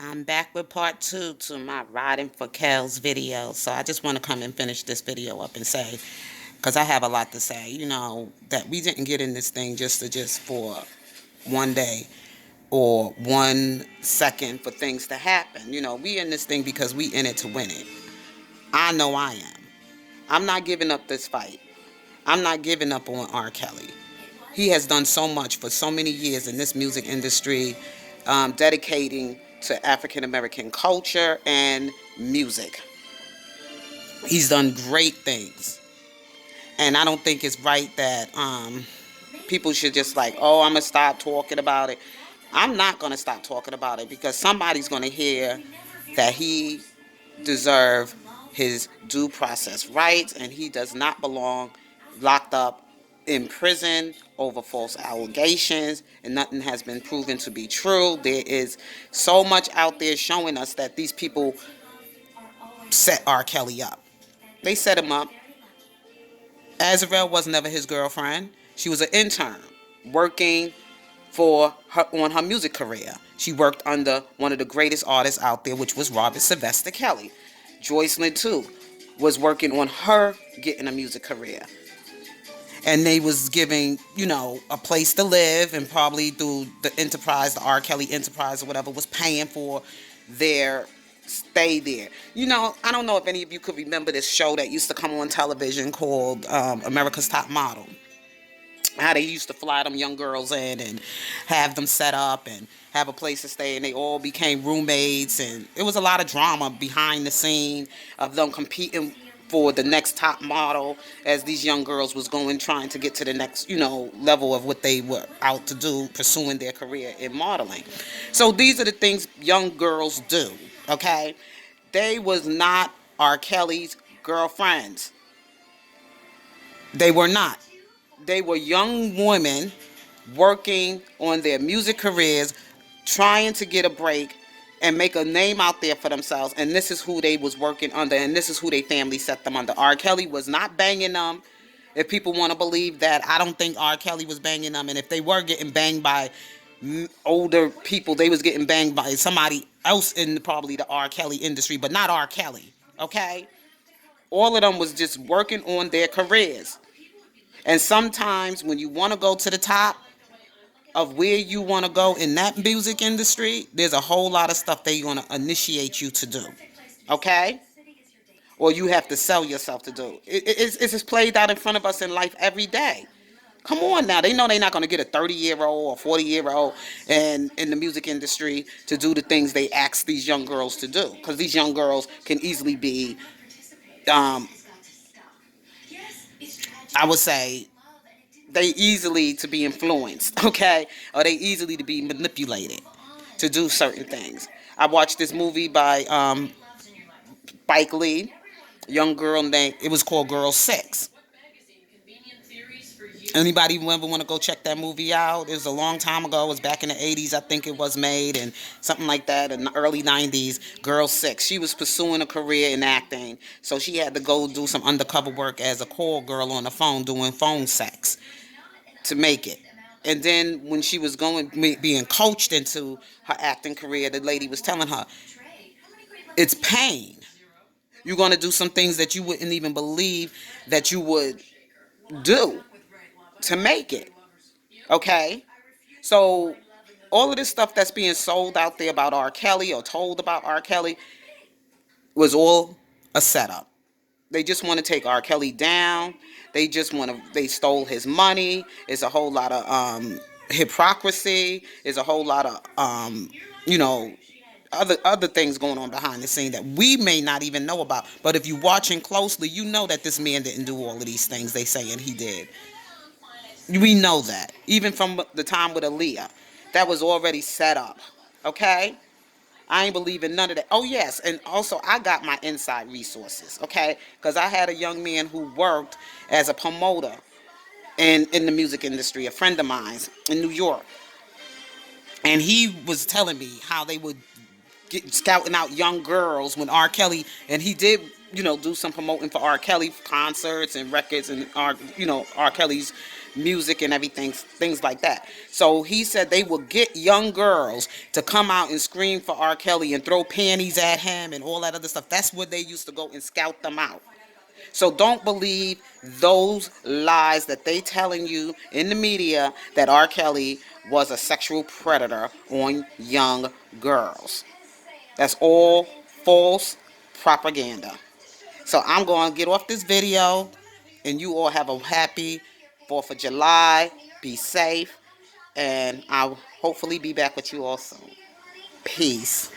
I'm back with part two to my Riding for Kel's video. So I just want to come and finish this video up and say, because I have a lot to say, that we didn't get in this thing just for one day or 1 second for things to happen. We in this thing because we in it to win it. I know I am. I'm not giving up this fight. I'm not giving up on R. Kelly. He has done so much for so many years in this music industry, dedicating to African American culture and music. He's done great things. And I don't think it's right that people should just like, oh, I'm going to stop talking about it. I'm not going to stop talking about it because somebody's going to hear that he deserves his due process rights and he does not belong locked up in prison over false allegations, and nothing has been proven to be true. There is so much out there showing us that these people set R. Kelly up. They set him up. Azrael was never his girlfriend. She was an intern working for her on her music career. She worked under one of the greatest artists out there, which was Robert Sylvester Kelly. Joycelyn too was working on her getting a music career. And they was giving, a place to live, and probably through the enterprise, the R. Kelly enterprise or whatever, was paying for their stay there. I don't know if any of you could remember this show that used to come on television called America's Top Model. How they used to fly them young girls in and have them set up and have a place to stay, and they all became roommates, and it was a lot of drama behind the scene of them competing for the next top model as these young girls was going trying to get to the next level of what they were out to do, pursuing their career in modeling. So these are the things young girls do. Okay, they was not R. Kelly's girlfriends. They were not. They were young women working on their music careers, trying to get a break and make a name out there for themselves. And this is who they was working under, and this is who their family set them under. R. Kelly was not banging them. If people want to believe that, I don't think R. Kelly was banging them. And if they were getting banged by older people, they was getting banged by somebody else in probably the R. Kelly industry, but not R. Kelly. Okay? All of them was just working on their careers. And sometimes when you want to go to the top of where you want to go in that music industry, there's a whole lot of stuff they're going to initiate you to do. Okay? Or you have to sell yourself to do. It's just played out in front of us in life every day. Come on now. They know they're not going to get a 30-year-old or 40-year-old in the music industry to do the things they ask these young girls to do. Because these young girls can easily be, I would say, they easily to be influenced, okay? Or they easily to be manipulated to do certain things. I watched this movie by Spike Lee, young girl named, it was called Girl 6. Anybody ever want to go check that movie out? It was a long time ago. It was back in the 80s, I think it was made, and something like that, in the early 90s. Girl 6. She was pursuing a career in acting, so she had to go do some undercover work as a call girl on the phone doing phone sex to make it. And then when she was being coached into her acting career, the lady was telling her, it's pain. You're going to do some things that you wouldn't even believe that you would do to make it. Okay? So all of this stuff that's being sold out there about R. Kelly or told about R. Kelly was all a setup. They just want to take R. Kelly down. They stole his money. It's a whole lot of hypocrisy. It's a whole lot of you know, other things going on behind the scene that we may not even know about. But if you're watching closely, you know that this man didn't do all of these things they saying he did. We know that. Even from the time with Aaliyah. That was already set up. Okay? I ain't believing none of that. Oh, yes. And also, I got my inside resources. Okay? Because I had a young man who worked as a promoter in the music industry, a friend of mine in New York. And he was telling me how they would get scouting out young girls when R. Kelly, and he did do some promoting for R. Kelly concerts and records and R. Kelly's music and everything, things like that. So he said they will get young girls to come out and scream for R. Kelly and throw panties at him and all that other stuff. That's where they used to go and scout them out. So don't believe those lies that they telling you in the media that R. Kelly was a sexual predator on young girls. That's all false propaganda. So I'm going to get off this video, and you all have a happy 4th of July. Be safe, and I'll hopefully be back with you all soon. Peace.